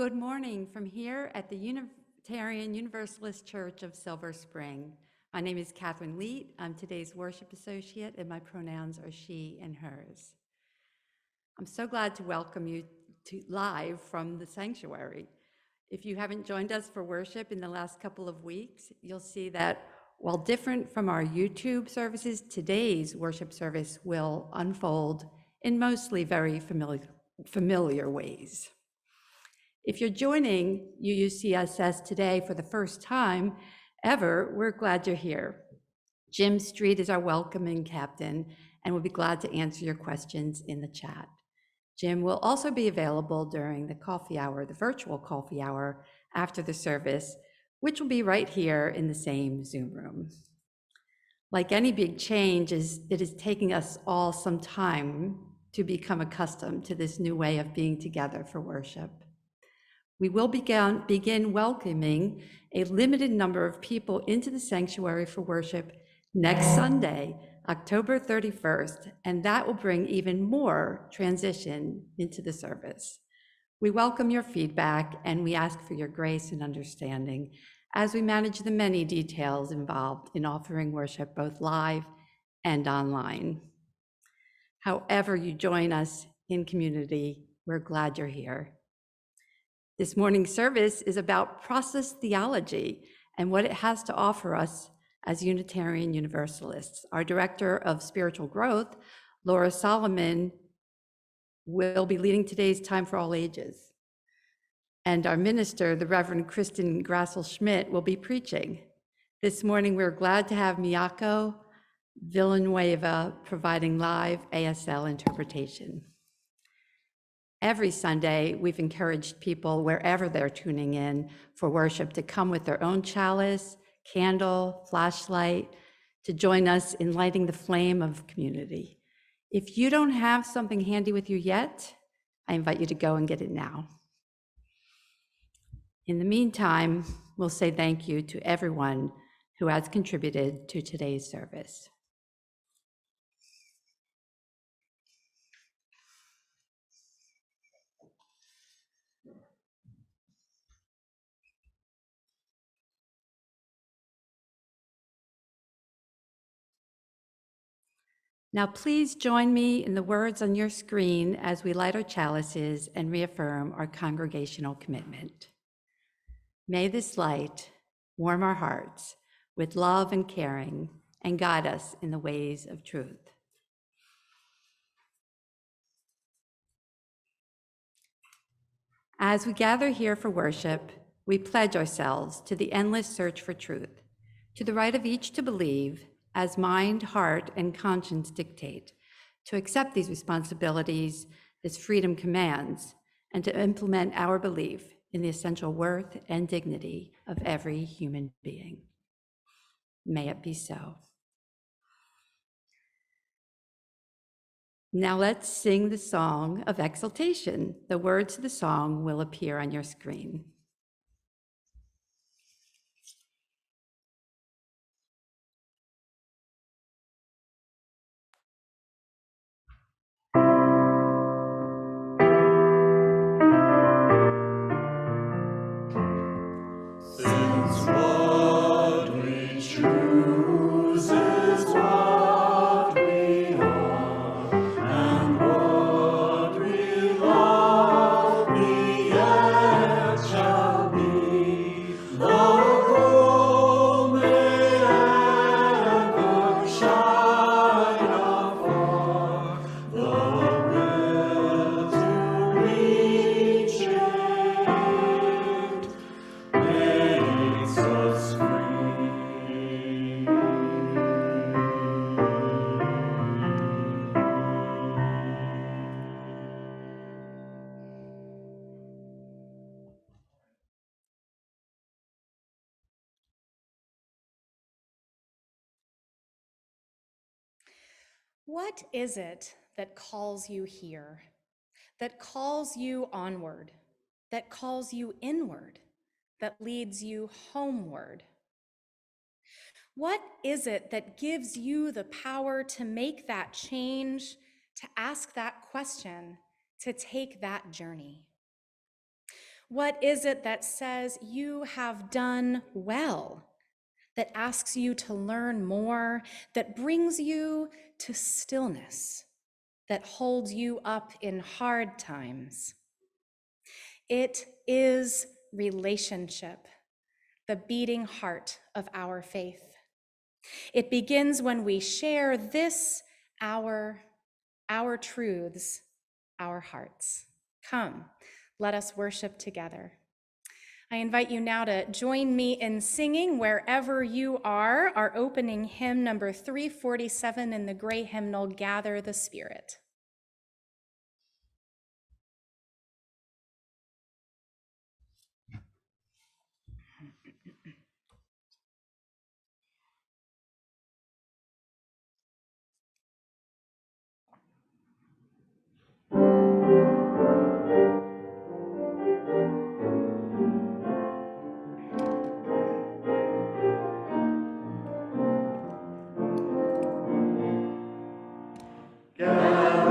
Good morning from here at the Unitarian Universalist Church of Silver Spring. My name is Kathryn Leete. I'm today's worship associate, and my pronouns are she and hers. I'm so glad to welcome you live from the sanctuary. If you haven't joined us for worship in the last couple of weeks, you'll see that while different from our YouTube services, today's worship service will unfold in mostly very familiar ways. If you're joining UUCSS today for the first time ever, we're glad you're here. Jim Street is our welcoming captain, and we'll be glad to answer your questions in the chat. Jim will also be available during the coffee hour, the virtual coffee hour after the service, which will be right here in the same Zoom room. Like any big change, it is taking us all some time to become accustomed to this new way of being together for worship. We will begin welcoming a limited number of people into the sanctuary for worship next Sunday, October 31st, and that will bring even more transition into the service. We welcome your feedback, and we ask for your grace and understanding as we manage the many details involved in offering worship both live and online. However you join us in community, we're glad you're here. This morning's service is about process theology and what it has to offer us as Unitarian Universalists. Our Director of Spiritual Growth, Laura Solomon, will be leading today's Time for All Ages. And our minister, the Reverend Kristin Grassel Schmidt, will be preaching. This morning, we're glad to have Miyako Villanueva providing live ASL interpretation. Every Sunday, we've encouraged people wherever they're tuning in for worship to come with their own chalice, candle, flashlight, to join us in lighting the flame of community. If you don't have something handy with you yet, I invite you to go and get it now. In the meantime, we'll say thank you to everyone who has contributed to today's service. Now, please join me in the words on your screen as we light our chalices and reaffirm our congregational commitment. May this light warm our hearts with love and caring and guide us in the ways of truth. As we gather here for worship, we pledge ourselves to the endless search for truth, to the right of each to believe, as mind, heart, and conscience dictate, to accept these responsibilities this freedom commands, and to implement our belief in the essential worth and dignity of every human being. May it be so. Now let's sing the song of exaltation. The words of the song will appear on your screen. Since what we choose is what we are, and what we love we yet shall be. The goal may ever shine afar, the will to reach it makes us free. What is it that calls you here, that calls you onward, that calls you inward, that leads you homeward? What is it that gives you the power to make that change, to ask that question, to take that journey? What is it that says you have done well, that asks you to learn more, that brings you to stillness, that holds you up in hard times? It is relationship, the beating heart of our faith. It begins when we share this, our truths, our hearts. Come, let us worship together. I invite you now to join me in singing wherever you are, our opening hymn number 347 in the gray hymnal, Gather the Spirit. Gather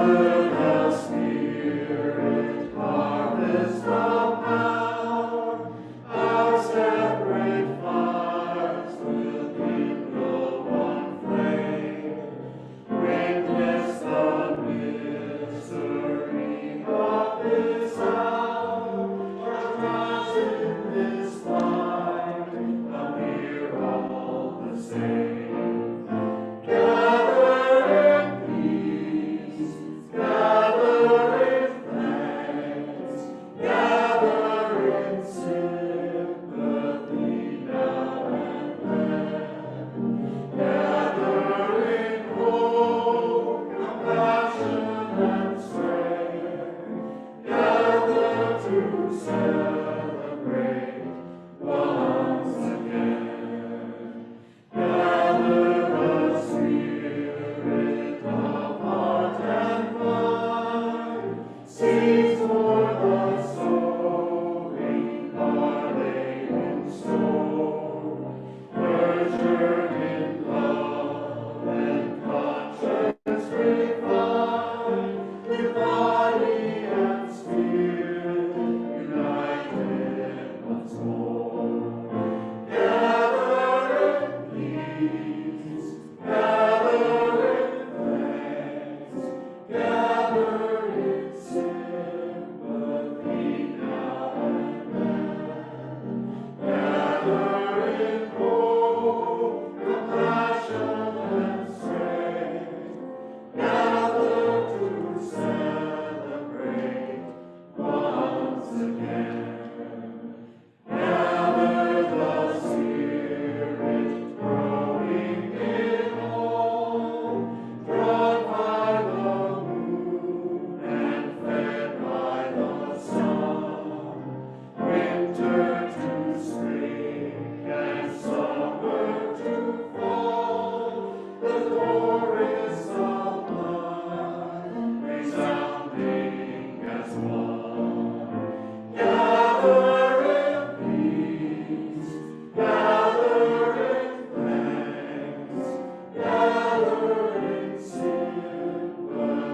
chorus of love, resounding as one. Gather in peace, gather in thanks, gather in sympathy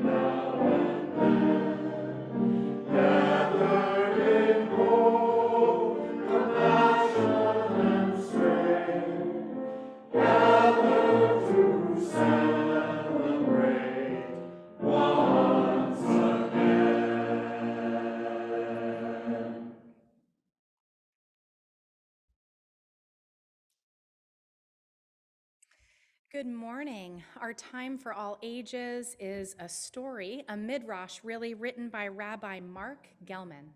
now and then. Gather in hope, compassion, and strength. Gather to celebrate once again. Good morning. Our time for all ages is a story, a Midrash really written by Rabbi Mark Gelman.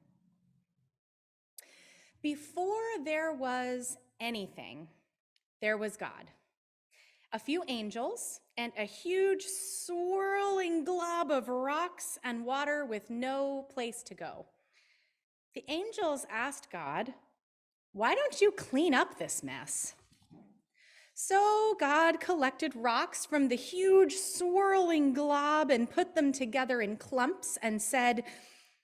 Before there was anything, there was God. A few angels and a huge swirling glob of rocks and water with no place to go. The angels asked God, "Why don't you clean up this mess?" So God collected rocks from the huge swirling glob and put them together in clumps and said,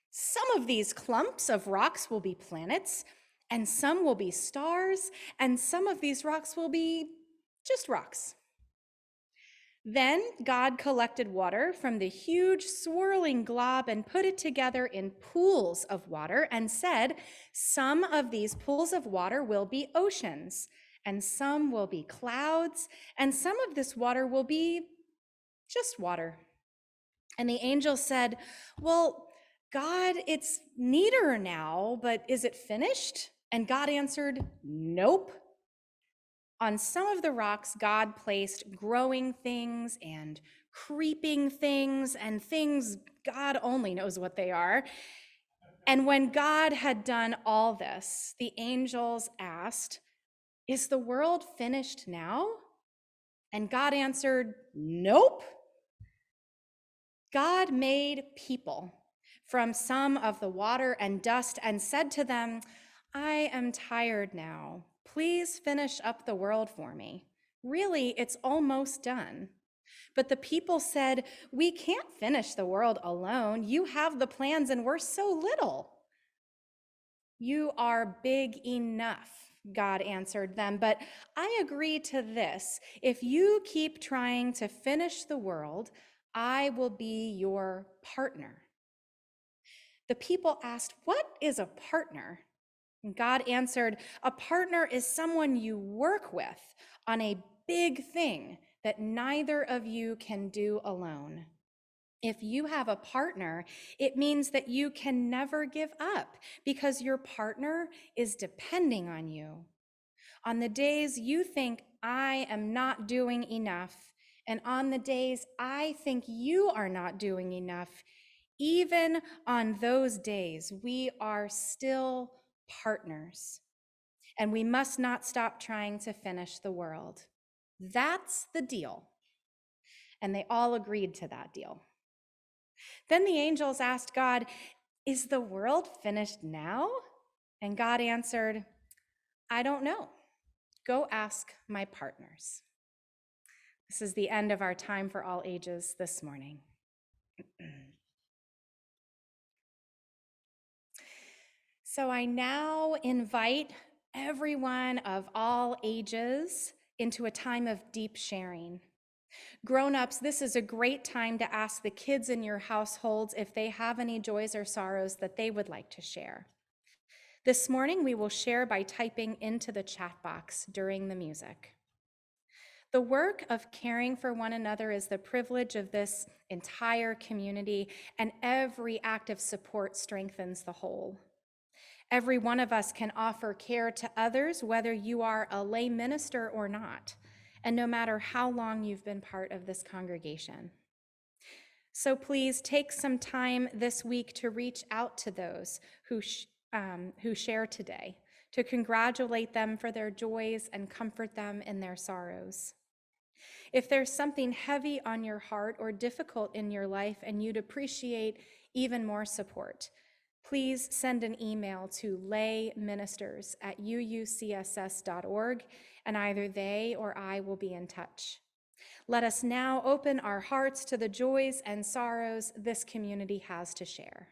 "Some of these clumps of rocks will be planets, and some will be stars, and some of these rocks will be just rocks." Then God collected water from the huge swirling glob and put it together in pools of water and said, "Some of these pools of water will be oceans, and some will be clouds, and some of this water will be just water." And the angel said, "Well, God, it's neater now, but is it finished?" And God answered, "Nope." On some of the rocks, God placed growing things and creeping things and things God only knows what they are. And when God had done all this, the angels asked, "Is the world finished now?" And God answered, "Nope." God made people from some of the water and dust and said to them, "I am tired now. Please finish up the world for me. Really, it's almost done." But the people said, "We can't finish the world alone. You have the plans and we're so little." "You are big enough," God answered them, "but I agree to this. If you keep trying to finish the world, I will be your partner." The people asked, "What is a partner?" And God answered, "A partner is someone you work with on a big thing that neither of you can do alone. If you have a partner, it means that you can never give up because your partner is depending on you. On the days you think I am not doing enough, and on the days I think you are not doing enough, even on those days, we are still partners. And we must not stop trying to finish the world. That's the deal." And they all agreed to that deal. Then the angels asked God, "Is the world finished now?" And God answered, "I don't know. Go ask my partners." This is the end of our time for all ages this morning. So I now invite everyone of all ages into a time of deep sharing. Grown-ups, this is a great time to ask the kids in your households if they have any joys or sorrows that they would like to share. This morning, we will share by typing into the chat box during the music. The work of caring for one another is the privilege of this entire community, and every act of support strengthens the whole. Every one of us can offer care to others, whether you are a lay minister or not, and no matter how long you've been part of this congregation. So please take some time this week to reach out to those who share today, to congratulate them for their joys and comfort them in their sorrows. If there's something heavy on your heart or difficult in your life and you'd appreciate even more support, please send an email to layministers@uucss.org, and either they or I will be in touch. Let us now open our hearts to the joys and sorrows this community has to share.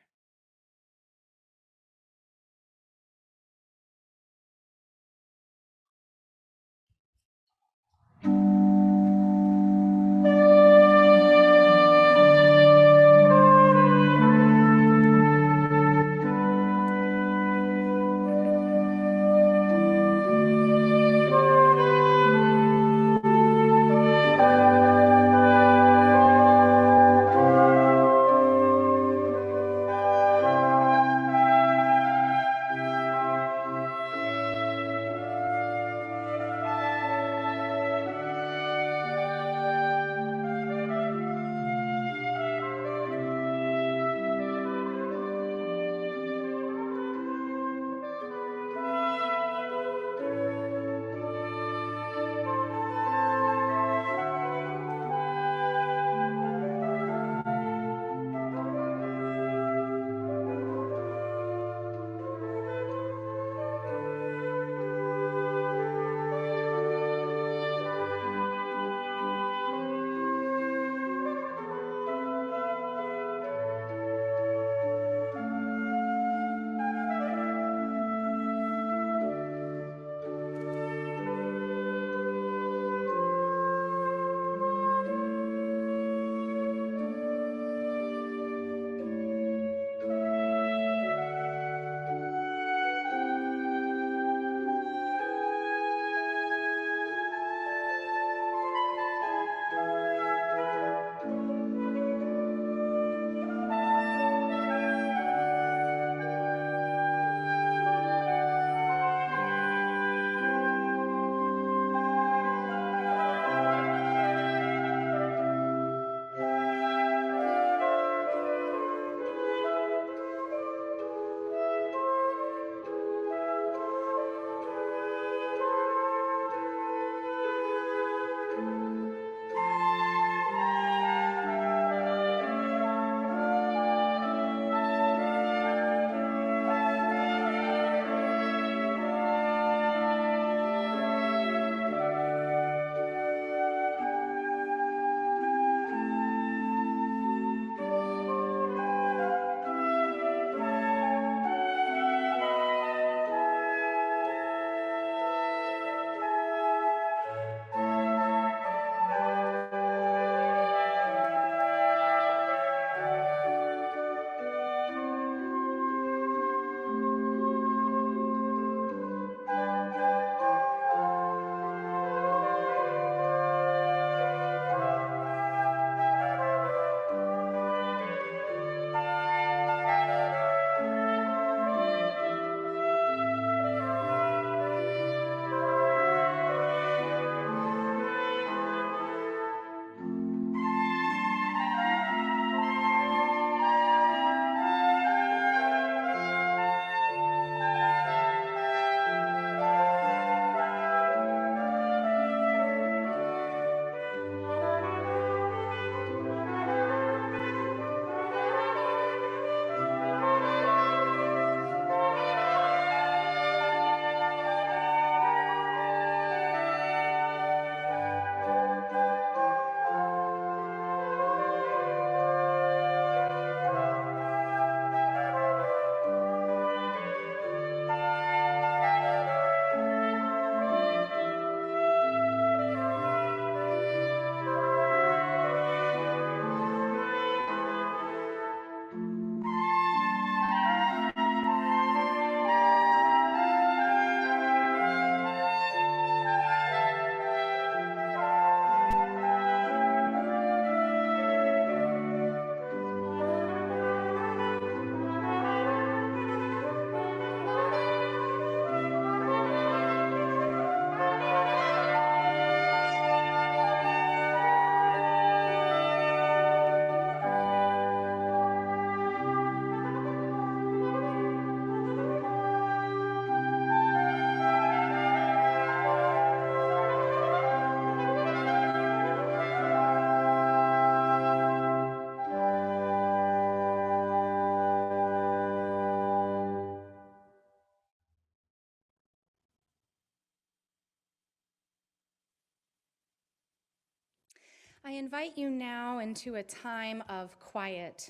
I invite you now into a time of quiet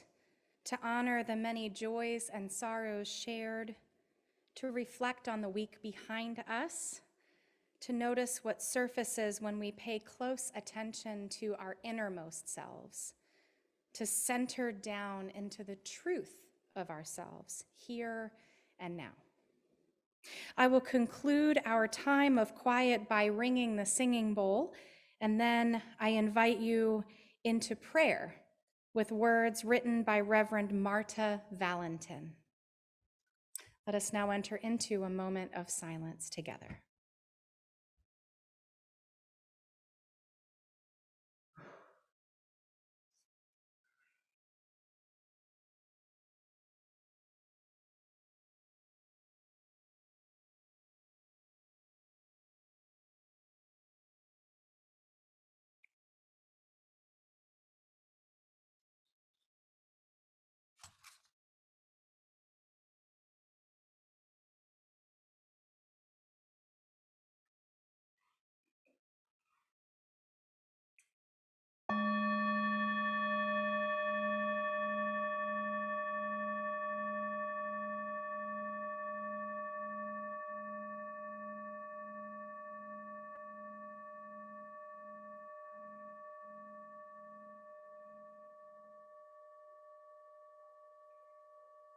to honor the many joys and sorrows shared, to reflect on the week behind us, to notice what surfaces when we pay close attention to our innermost selves, to center down into the truth of ourselves here and now. I will conclude our time of quiet by ringing the singing bowl, and then I invite you into prayer with words written by Reverend Marta Valentin. Let us now enter into a moment of silence together.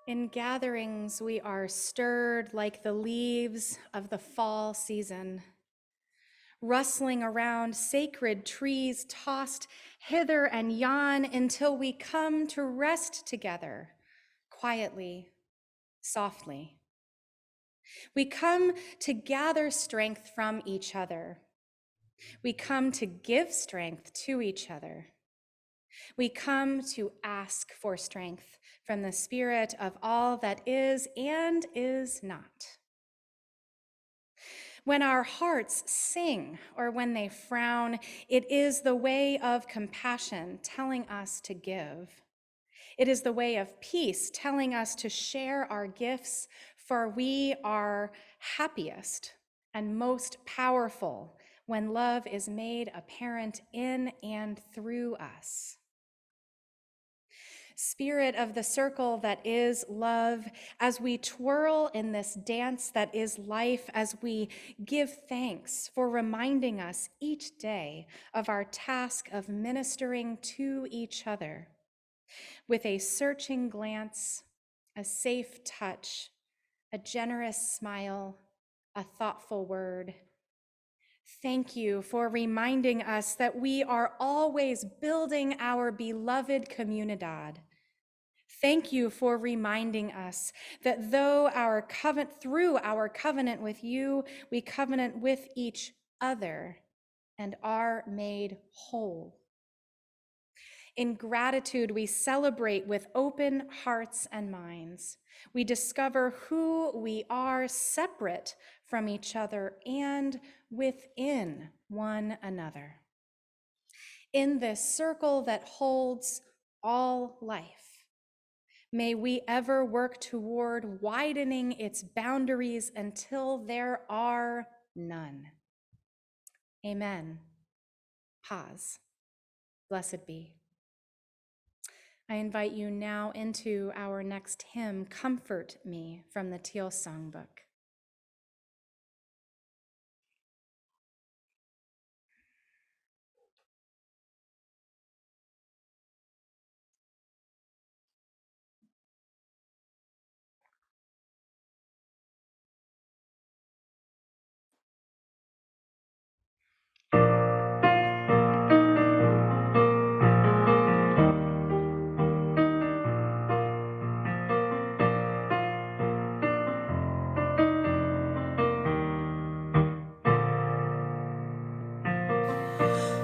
In gatherings, we are stirred like the leaves of the fall season, rustling around sacred trees tossed hither and yon until we come to rest together, quietly, softly. We come to gather strength from each other. We come to give strength to each other. We come to ask for strength from the Spirit of all that is and is not. When our hearts sing or when they frown, it is the way of compassion telling us to give. It is the way of peace telling us to share our gifts, for we are happiest and most powerful when love is made apparent in and through us. Spirit of the circle that is love, as we twirl in this dance that is life, as we give thanks for reminding us each day of our task of ministering to each other, with a searching glance, a safe touch, a generous smile, a thoughtful word. Thank you for reminding us that we are always building our beloved comunidad. Thank you for reminding us that through our covenant with you, we covenant with each other and are made whole. In gratitude, we celebrate with open hearts and minds. We discover who we are separate from each other and within one another. In this circle that holds all life, may we ever work toward widening its boundaries until there are none. Amen. Pause. Blessed be. I invite you now into our next hymn, Comfort Me, from the Teal Songbook.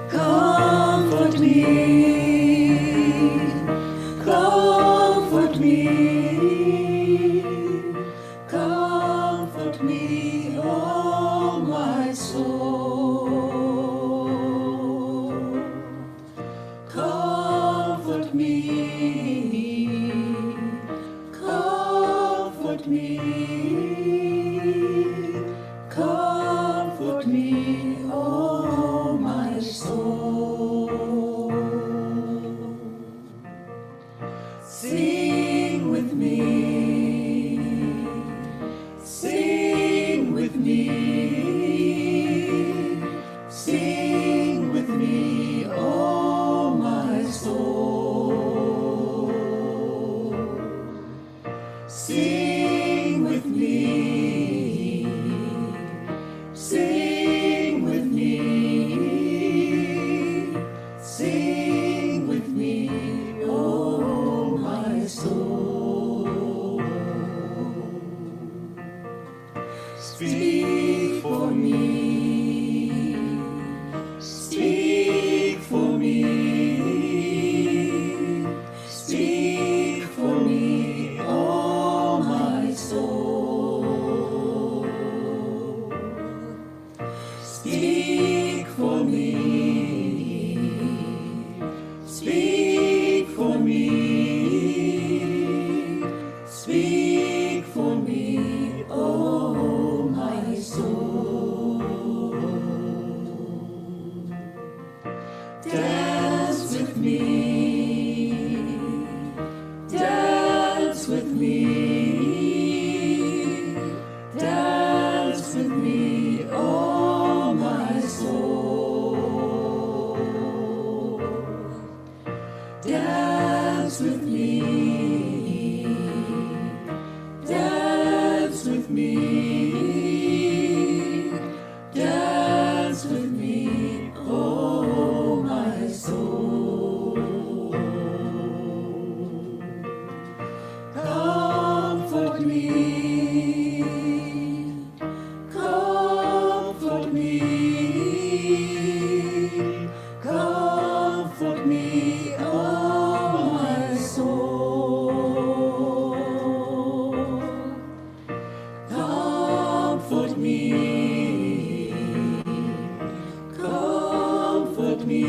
Comfort me, comfort me, comfort me, oh my soul. Comfort me, comfort me, comfort me, oh my soul. me, dance with me, dance with me, oh my soul. Dance with me, dance with me, dance with me, oh my soul. Comfort me, comfort me, comfort me, oh my soul. Comfort me, comfort me,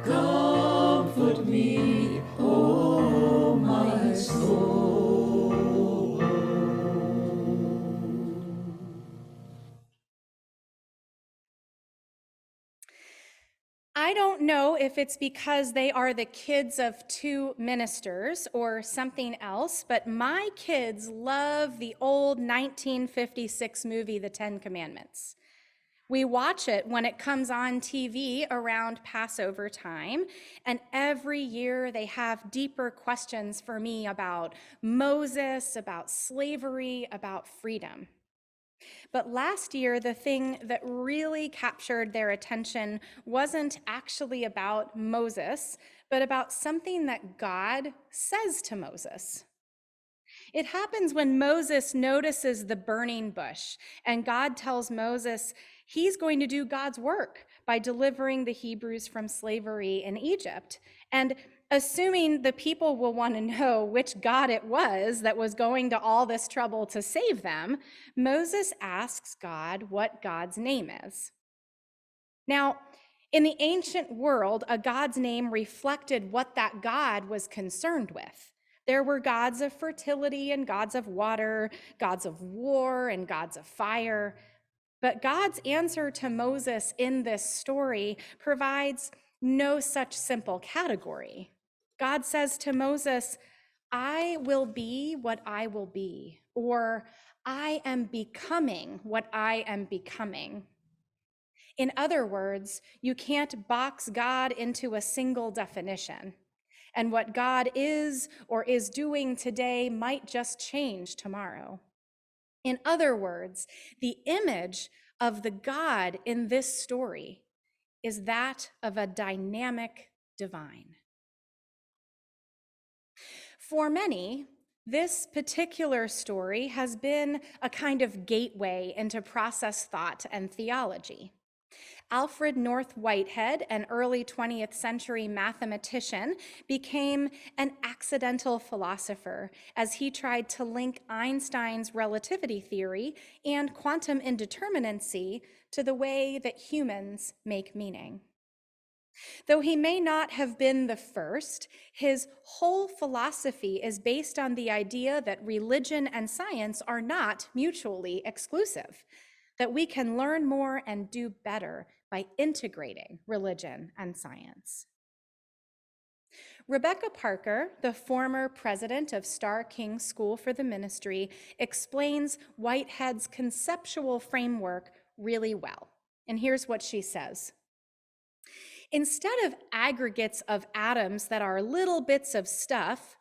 comfort me, oh my soul. I don't know if it's because they are the kids of two ministers or something else, but my kids love the old 1956 movie, The Ten Commandments. We watch it when it comes on TV around Passover time, and every year they have deeper questions for me about Moses, about slavery, about freedom. But last year, the thing that really captured their attention wasn't actually about Moses, but about something that God says to Moses. It happens when Moses notices the burning bush, and God tells Moses he's going to do God's work by delivering the Hebrews from slavery in Egypt. And assuming the people will want to know which God it was that was going to all this trouble to save them, Moses asks God what God's name is. Now, in the ancient world, a God's name reflected what that God was concerned with. There were gods of fertility and gods of water, gods of war and gods of fire. But God's answer to Moses in this story provides no such simple category. God says to Moses, I will be what I will be, or I am becoming what I am becoming. In other words, you can't box God into a single definition. And what God is or is doing today might just change tomorrow. In other words, the image of the God in this story is that of a dynamic divine. For many, this particular story has been a kind of gateway into process thought and theology. Alfred North Whitehead, an early 20th century mathematician, became an accidental philosopher as he tried to link Einstein's relativity theory and quantum indeterminacy to the way that humans make meaning. Though he may not have been the first, his whole philosophy is based on the idea that religion and science are not mutually exclusive, that we can learn more and do better by integrating religion and science. Rebecca Parker, the former president of Starr King School for the Ministry, explains Whitehead's conceptual framework really well. And here's what she says. Instead of aggregates of atoms that are little bits of stuff,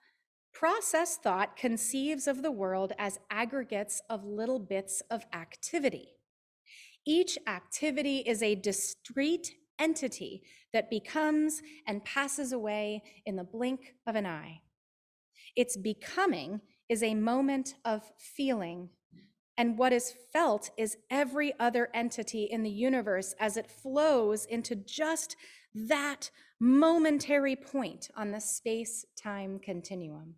process thought conceives of the world as aggregates of little bits of activity. Each activity is a discrete entity that becomes and passes away in the blink of an eye. Its becoming is a moment of feeling, and what is felt is every other entity in the universe as it flows into just that momentary point on the space-time continuum.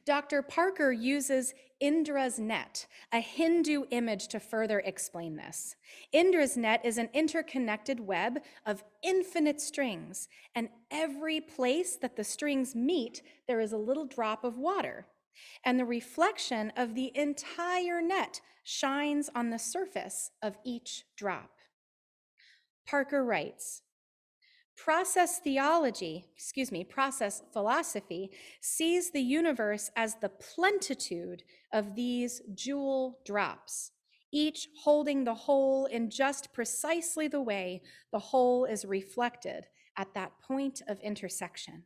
Dr. Parker uses Indra's net, a Hindu image, to further explain this. Indra's net is an interconnected web of infinite strings, and every place that the strings meet, there is a little drop of water, and the reflection of the entire net shines on the surface of each drop. Parker writes, process philosophy sees the universe as the plenitude of these jewel drops, each holding the whole in just precisely the way the whole is reflected at that point of intersection.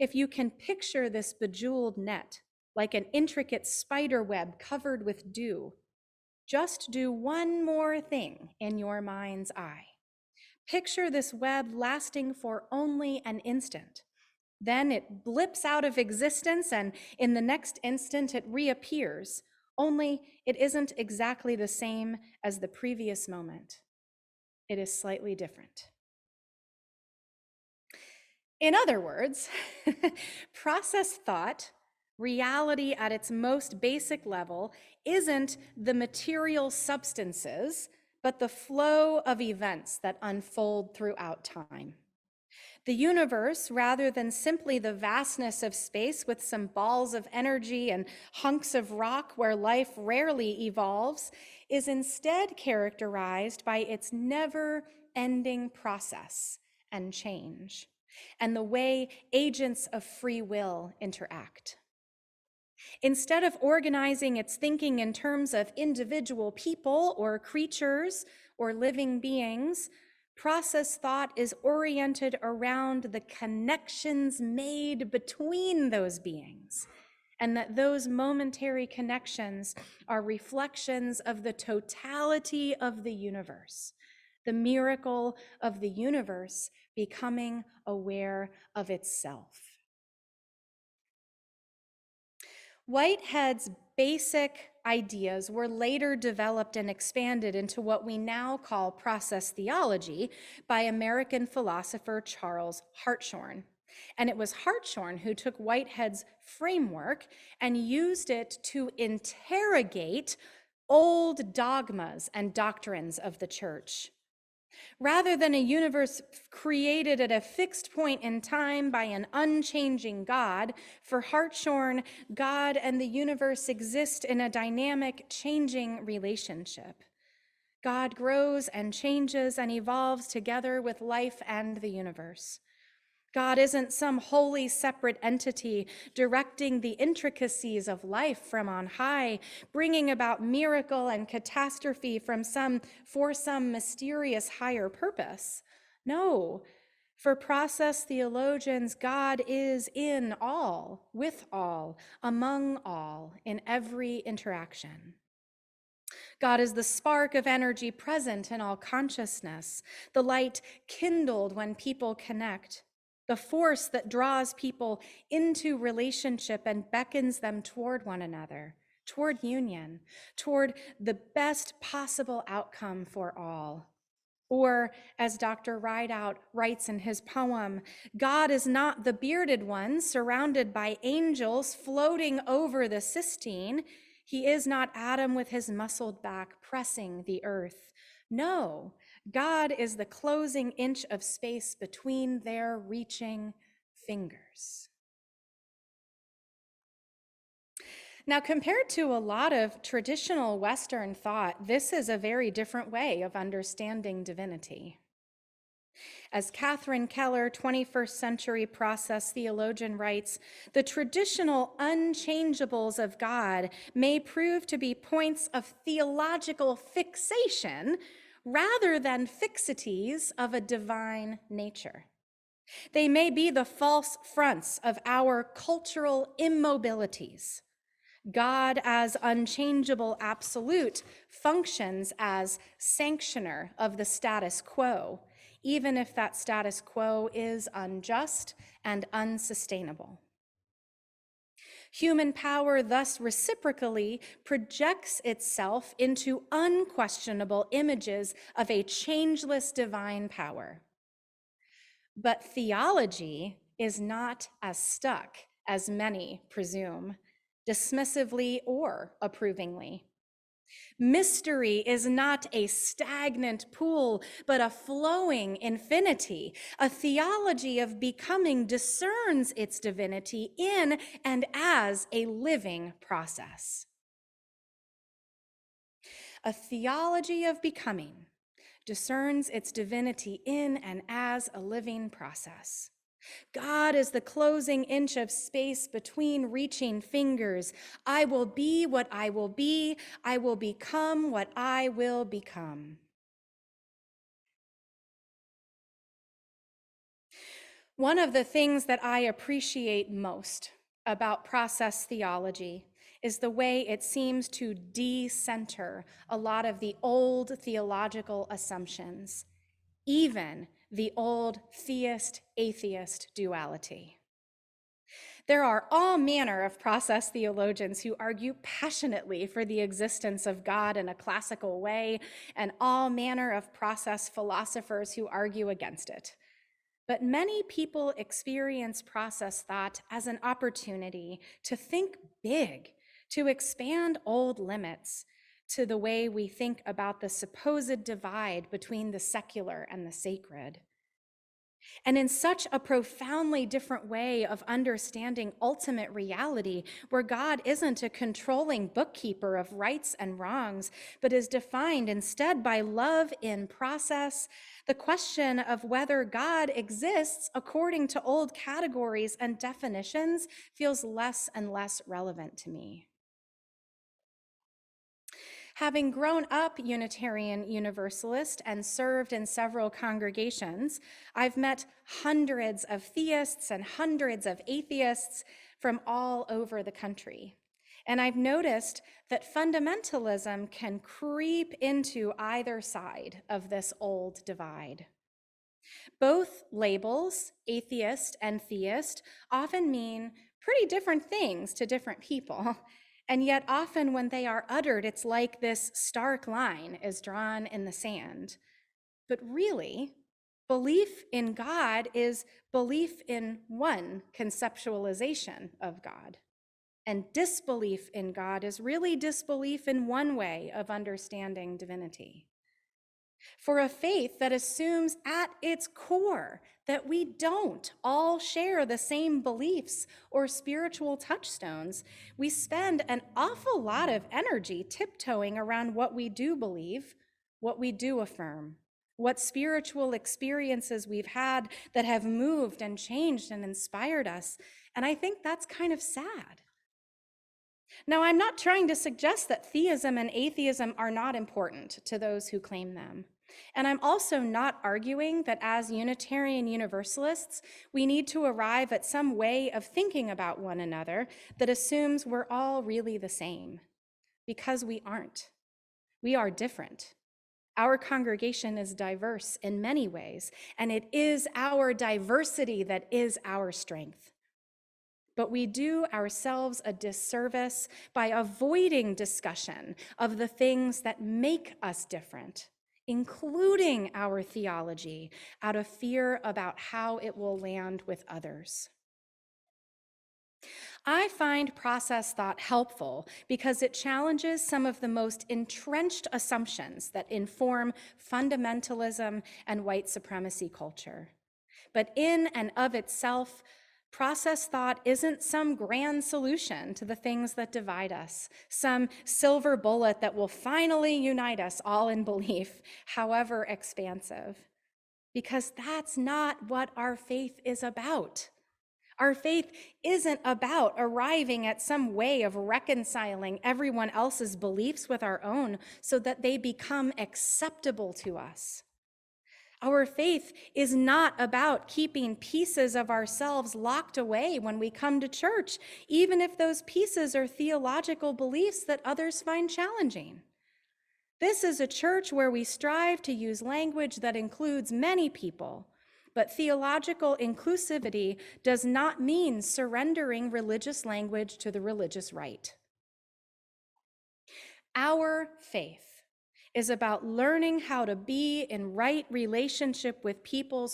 If you can picture this bejeweled net like an intricate spider web covered with dew, just do one more thing in your mind's eye. Picture this web lasting for only an instant. Then it blips out of existence, and in the next instant it reappears, only it isn't exactly the same as the previous moment. It is slightly different. In other words, process thought, reality at its most basic level, isn't the material substances, but the flow of events that unfold throughout time. The universe, rather than simply the vastness of space with some balls of energy and hunks of rock where life rarely evolves, is instead characterized by its never-ending process and change, and the way agents of free will interact. Instead of organizing its thinking in terms of individual people or creatures or living beings, process thought is oriented around the connections made between those beings, and that those momentary connections are reflections of the totality of the universe, the miracle of the universe becoming aware of itself. Whitehead's basic ideas were later developed and expanded into what we now call process theology by American philosopher Charles Hartshorne. And it was Hartshorne who took Whitehead's framework and used it to interrogate old dogmas and doctrines of the church. Rather than a universe created at a fixed point in time by an unchanging God, for Hartshorne, God and the universe exist in a dynamic, changing relationship. God grows and changes and evolves together with life and the universe. God isn't some wholly separate entity directing the intricacies of life from on high, bringing about miracle and catastrophe for some mysterious higher purpose. No, for process theologians, God is in all, with all, among all, in every interaction. God is the spark of energy present in all consciousness, the light kindled when people connect, the force that draws people into relationship and beckons them toward one another, toward union, toward the best possible outcome for all. Or, as Dr. Rideout writes in his poem, God is not the bearded one surrounded by angels floating over the Sistine. He is not Adam with his muscled back pressing the earth. No, God is the closing inch of space between their reaching fingers. Now, compared to a lot of traditional Western thought, this is a very different way of understanding divinity. As Kathryn Keller, 21st century process theologian, writes, the traditional unchangeables of God may prove to be points of theological fixation rather than fixities of a divine nature. They may be the false fronts of our cultural immobilities. God, as unchangeable absolute, functions as sanctioner of the status quo, even if that status quo is unjust and unsustainable. Human power thus reciprocally projects itself into unquestionable images of a changeless divine power. But theology is not as stuck as many presume, dismissively or approvingly. Mystery is not a stagnant pool, but a flowing infinity. A theology of becoming discerns its divinity in and as a living process. A theology of becoming discerns its divinity in and as a living process. God is the closing inch of space between reaching fingers. I will be what I will be. I will become what I will become. One of the things that I appreciate most about process theology is the way it seems to de-center a lot of the old theological assumptions, even the old theist-atheist duality. There are all manner of process theologians who argue passionately for the existence of God in a classical way, and all manner of process philosophers who argue against it. But many people experience process thought as an opportunity to think big, to expand old limits to the way we think about the supposed divide between the secular and the sacred. And in such a profoundly different way of understanding ultimate reality, where God isn't a controlling bookkeeper of rights and wrongs, but is defined instead by love in process, the question of whether God exists according to old categories and definitions feels less and less relevant to me. Having grown up Unitarian Universalist and served in several congregations, I've met hundreds of theists and hundreds of atheists from all over the country. And I've noticed that fundamentalism can creep into either side of this old divide. Both labels, atheist and theist, often mean pretty different things to different people. And yet often when they are uttered, it's like this stark line is drawn in the sand. But really, belief in God is belief in one conceptualization of God. And disbelief in God is really disbelief in one way of understanding divinity. For a faith that assumes at its core that we don't all share the same beliefs or spiritual touchstones, we spend an awful lot of energy tiptoeing around what we do believe, what we do affirm, what spiritual experiences we've had that have moved and changed and inspired us. And I think that's kind of sad. Now, I'm not trying to suggest that theism and atheism are not important to those who claim them. And I'm also not arguing that as Unitarian Universalists, we need to arrive at some way of thinking about one another that assumes we're all really the same, because we aren't. We are different. Our congregation is diverse in many ways, and it is our diversity that is our strength. But we do ourselves a disservice by avoiding discussion of the things that make us different, including our theology, out of fear about how it will land with others. I find process thought helpful because it challenges some of the most entrenched assumptions that inform fundamentalism and white supremacy culture. But in and of itself, process thought isn't some grand solution to the things that divide us, some silver bullet that will finally unite us all in belief, however expansive. Because that's not what our faith is about. Our faith isn't about arriving at some way of reconciling everyone else's beliefs with our own so that they become acceptable to us. Our faith is not about keeping pieces of ourselves locked away when we come to church, even if those pieces are theological beliefs that others find challenging. This is a church where we strive to use language that includes many people, but theological inclusivity does not mean surrendering religious language to the religious right. Our faith is about learning how to be in right relationship with people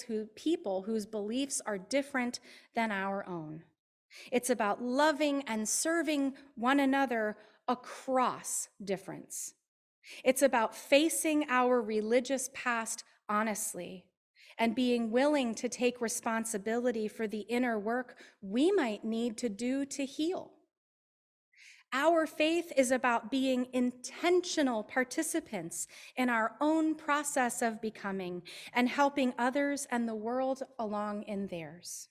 whose beliefs are different than our own. It's about loving and serving one another across difference. It's about facing our religious past honestly and being willing to take responsibility for the inner work we might need to do to heal. Our faith is about being intentional participants in our own process of becoming and helping others and the world along in theirs.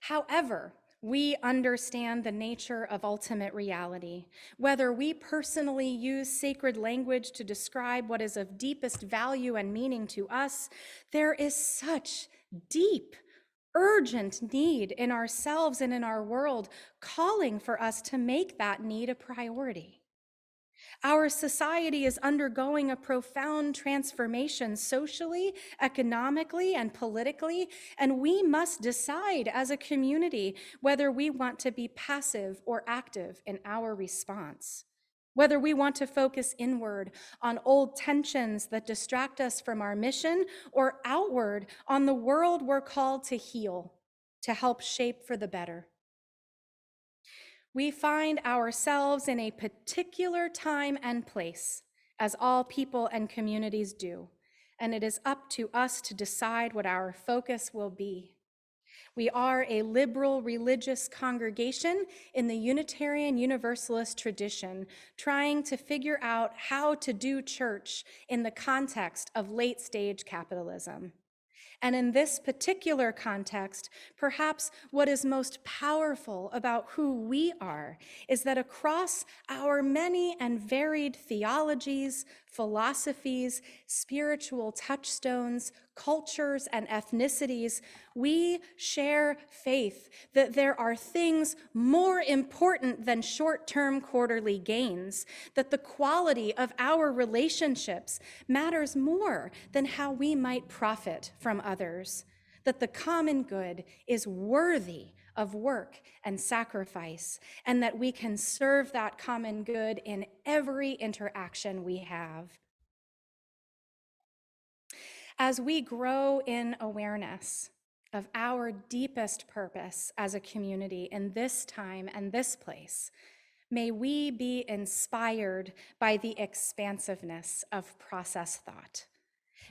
However, we understand the nature of ultimate reality. Whether we personally use sacred language to describe what is of deepest value and meaning to us, there is such deep, urgent need in ourselves and in our world, calling for us to make that need a priority. Our society is undergoing a profound transformation socially, economically, and politically, and we must decide as a community whether we want to be passive or active in our response, whether we want to focus inward on old tensions that distract us from our mission or outward on the world we're called to heal, to help shape for the better. We find ourselves in a particular time and place, as all people and communities do, and it is up to us to decide what our focus will be. We are a liberal religious congregation in the Unitarian Universalist tradition, trying to figure out how to do church in the context of late-stage capitalism. And in this particular context, perhaps what is most powerful about who we are is that across our many and varied theologies, philosophies, spiritual touchstones, cultures, and ethnicities, we share faith that there are things more important than short-term quarterly gains, that the quality of our relationships matters more than how we might profit from others, that the common good is worthy of work and sacrifice, and that we can serve that common good in every interaction we have. As we grow in awareness of our deepest purpose as a community in this time and this place, may we be inspired by the expansiveness of process thought.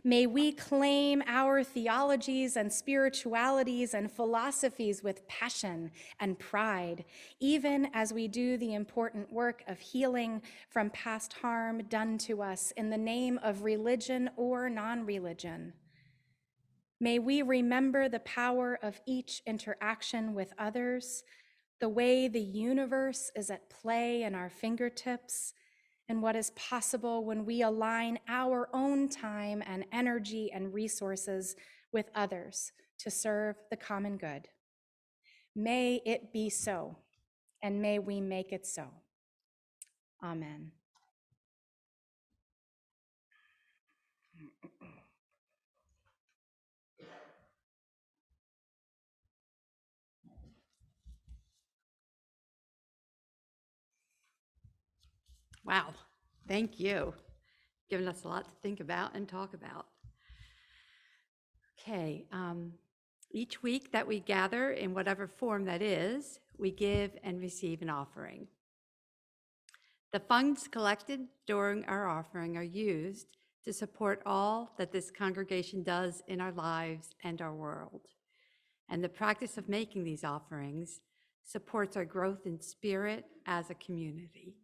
May we claim our theologies and spiritualities and philosophies with passion and pride, even as we do the important work of healing from past harm done to us in the name of religion or non-religion. May we remember the power of each interaction with others, the way the universe is at play in our fingertips, and what is possible when we align our own time and energy and resources with others to serve the common good. May it be so, and may we make it so. Amen. Wow, thank you. Giving us a lot to think about and talk about. Okay, each week that we gather in whatever form that is, we give and receive an offering. The funds collected during our offering are used to support all that this congregation does in our lives and our world. And the practice of making these offerings supports our growth in spirit as a community.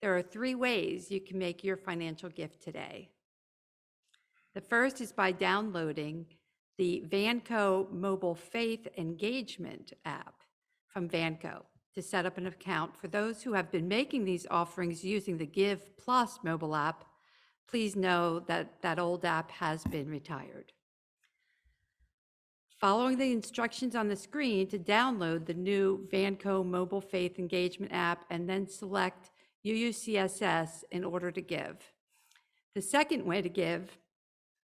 There are 3 ways you can make your financial gift today. The first is by downloading the Vanco Mobile Faith Engagement app from Vanco to set up an account. For those who have been making these offerings using the Give Plus mobile app, please know that that old app has been retired. Following the instructions on the screen to download the new Vanco Mobile Faith Engagement app and then select UUCSS in order to give. The second way to give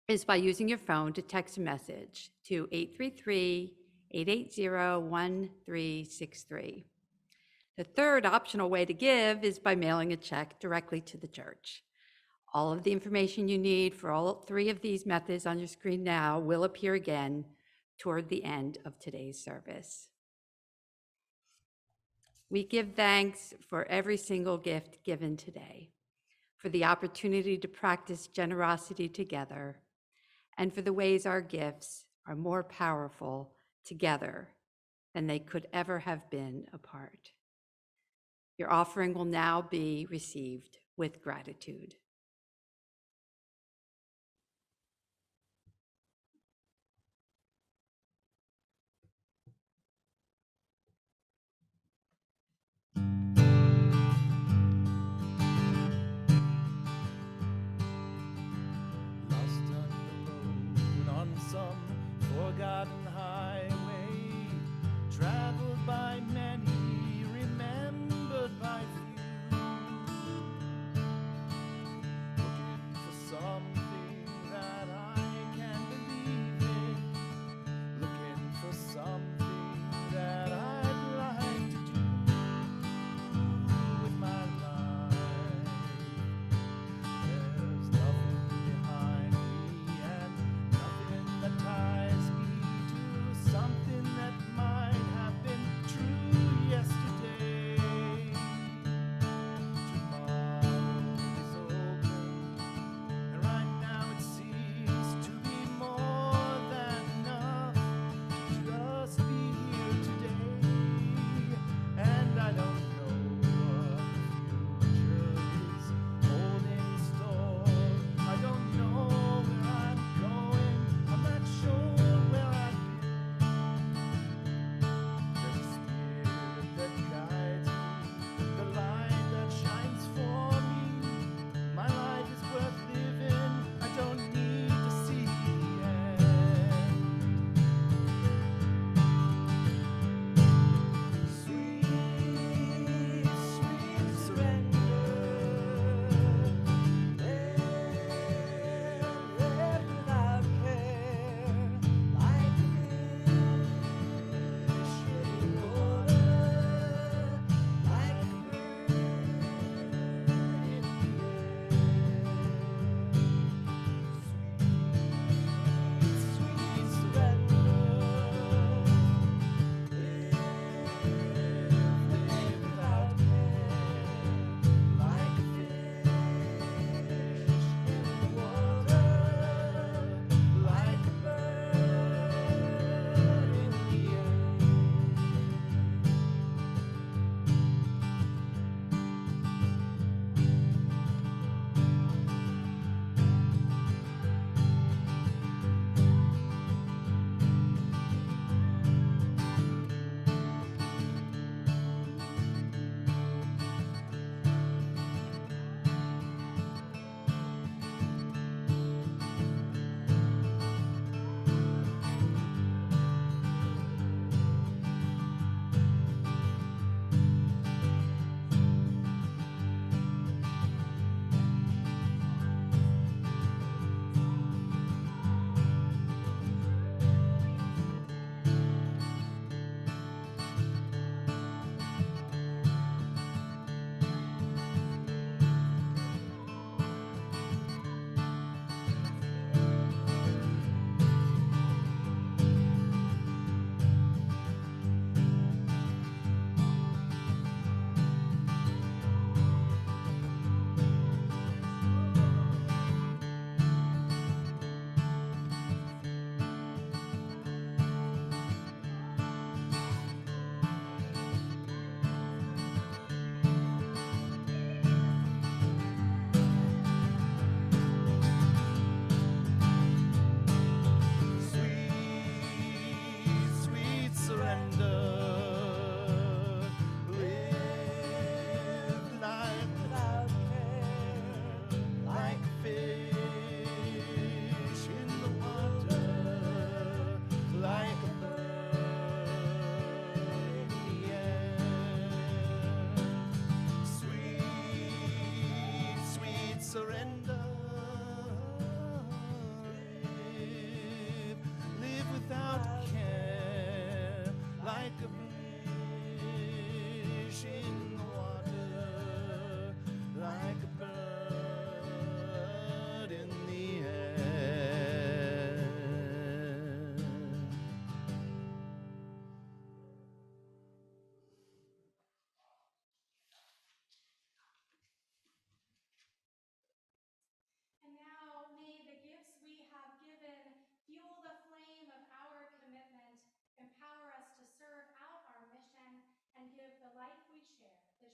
is by using your phone to text a message to 833-880-1363. The third optional way to give is by mailing a check directly to the church. All of the information you need for all 3 of these methods on your screen now will appear again toward the end of today's service. We give thanks for every single gift given today, for the opportunity to practice generosity together, and for the ways our gifts are more powerful together than they could ever have been apart. Your offering will now be received with gratitude. Lost on the road on some forgotten highway, traveled by many, remembered by few. Looking for something that I can believe in, looking for something that I'd like to do with my life. There's nothing behind me and nothing that ties me to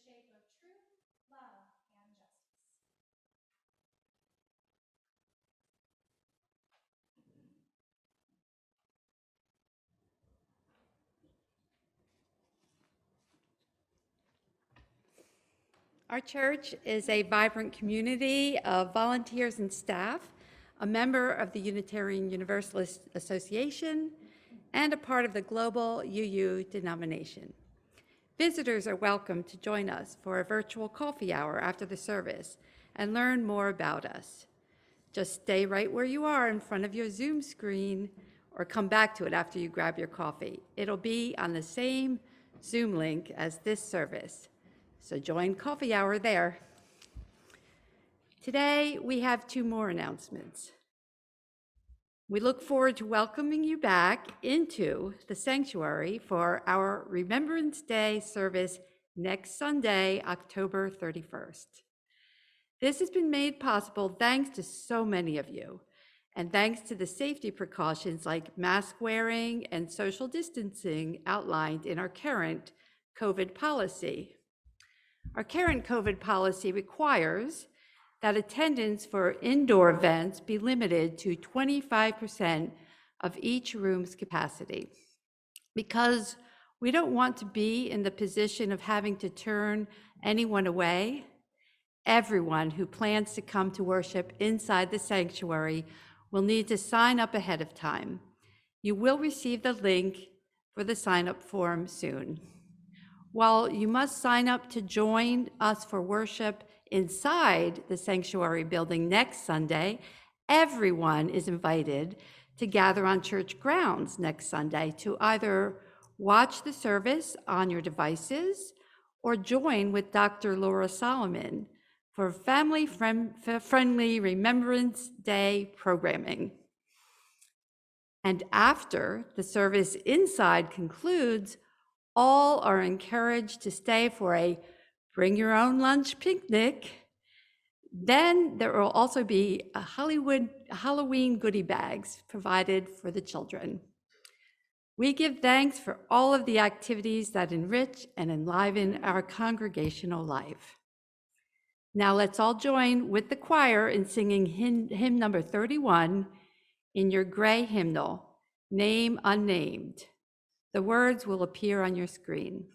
shape of truth, love, and justice. Our church is a vibrant community of volunteers and staff, a member of the Unitarian Universalist Association, and a part of the global UU denomination. Visitors are welcome to join us for a virtual coffee hour after the service and learn more about us. Just stay right where you are in front of your Zoom screen or come back to it after you grab your coffee. It'll be on the same Zoom link as this service. So join coffee hour there. Today, we have two more announcements. We look forward to welcoming you back into the sanctuary for our Remembrance Day service next Sunday, October 31st. This has been made possible thanks to so many of you, and thanks to the safety precautions like mask wearing and social distancing outlined in our current COVID policy. Our current COVID policy requires that attendance for indoor events be limited to 25% of each room's capacity. Because we don't want to be in the position of having to turn anyone away, everyone who plans to come to worship inside the sanctuary will need to sign up ahead of time. You will receive the link for the sign-up form soon. While you must sign up to join us for worship inside the sanctuary building next Sunday, everyone is invited to gather on church grounds next Sunday to either watch the service on your devices or join with Dr. Laura Solomon for family-friendly Remembrance Day programming. And after the service inside concludes, all are encouraged to stay for a bring your own lunch picnic. Then there will also be a Halloween goodie bags provided for the children. We give thanks for all of the activities that enrich and enliven our congregational life. Now let's all join with the choir in singing hymn number 31 in your gray hymnal, Name Unnamed. The words will appear on your screen.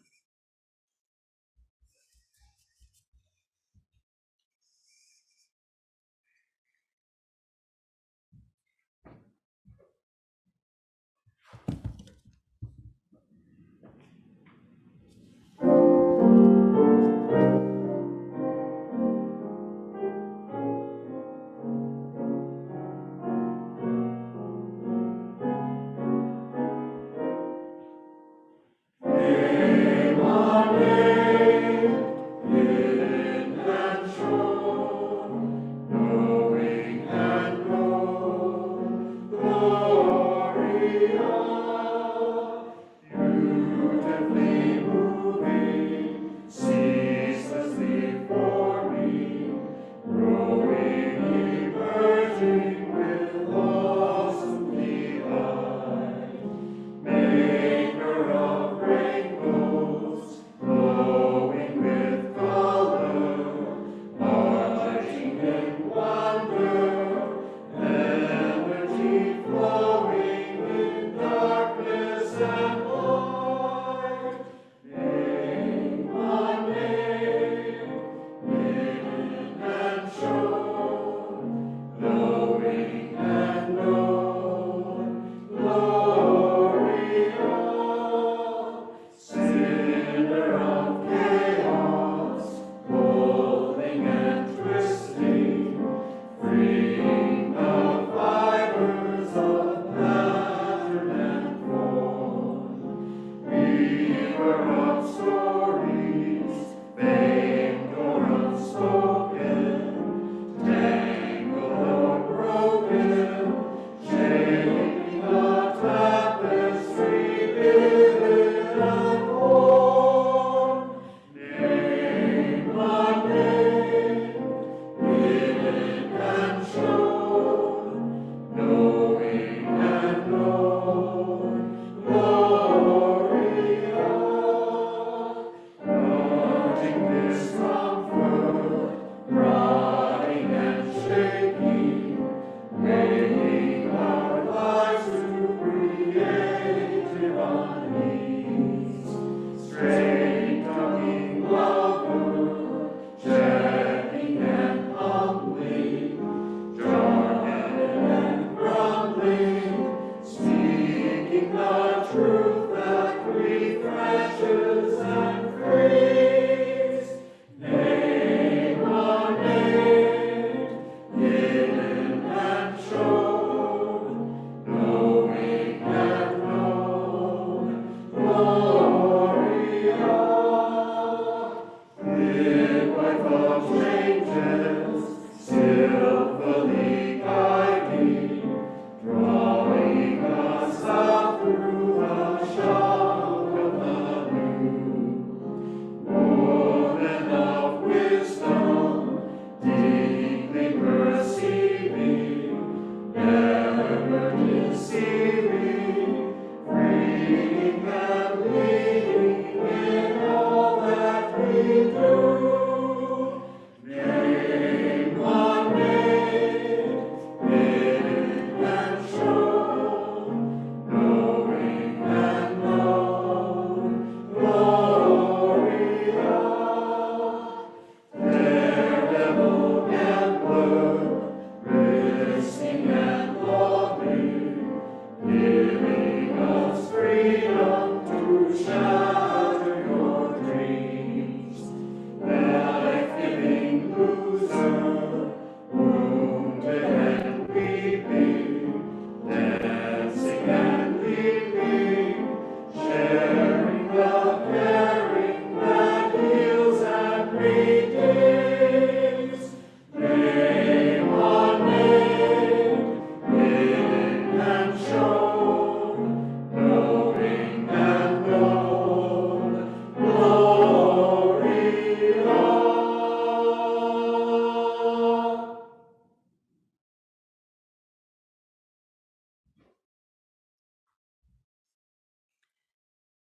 Amen.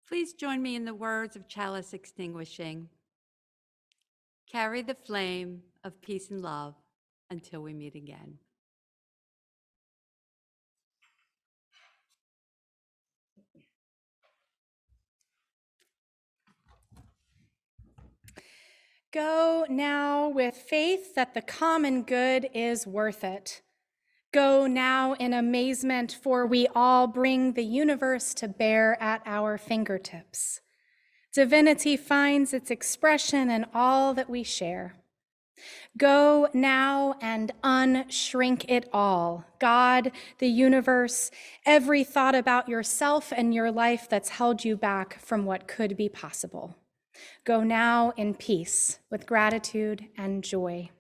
Please join me in the words of Chalice extinguishing. Carry the flame of peace and love until we meet again. Go now with faith that the common good is worth it. Go now in amazement, for we all bring the universe to bear at our fingertips. Divinity finds its expression in all that we share. Go now and unshrink it all. God, the universe, every thought about yourself and your life that's held you back from what could be possible. Go now in peace, with gratitude and joy.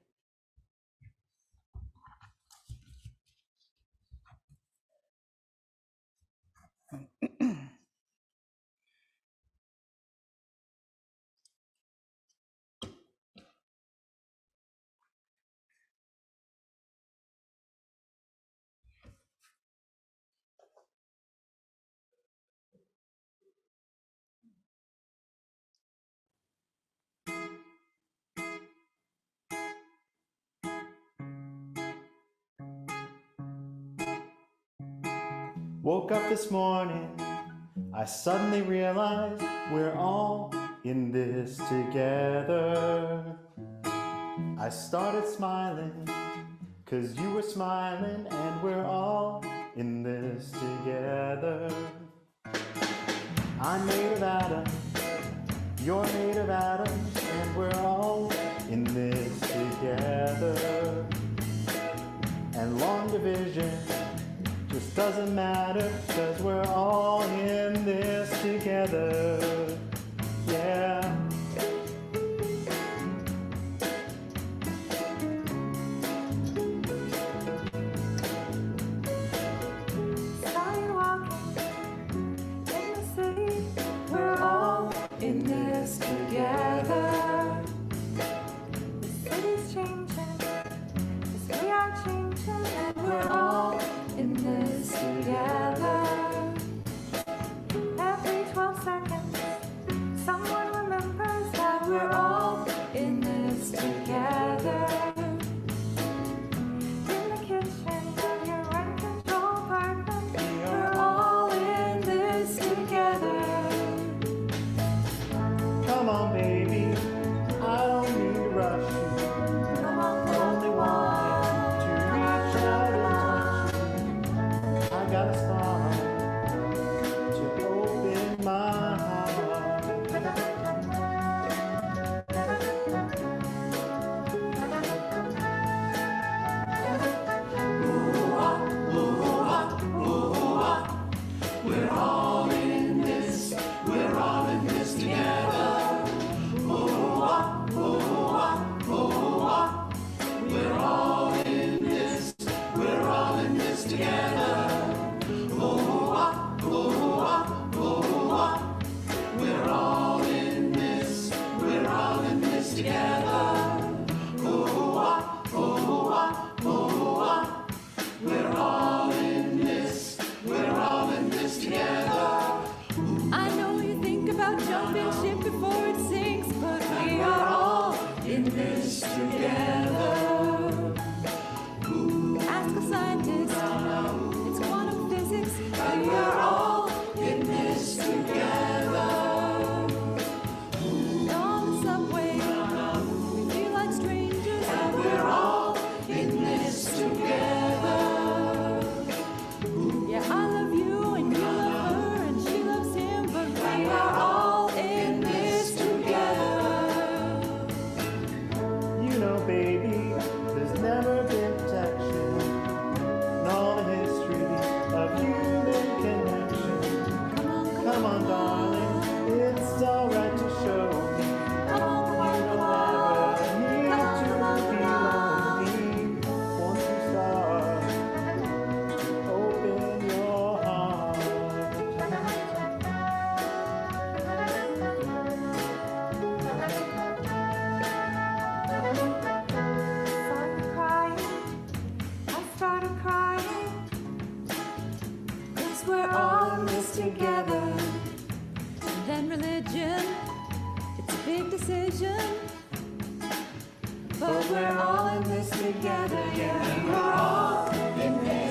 Woke up this morning, I suddenly realized we're all in this together. I started smiling, 'cause you were smiling, and we're all in this together. I'm made of atoms, you're made of atoms, and we're all in this together. And long division just doesn't matter, 'cause we're all in this together. Yeah. Saw you walking in the city. We're all in this together. The city's changing, 'cause we are changing, and we're all in this together. Every 12 seconds, someone remembers we're all in this together. And then religion, it's a big decision. But we're all in this together, yeah. We're all in this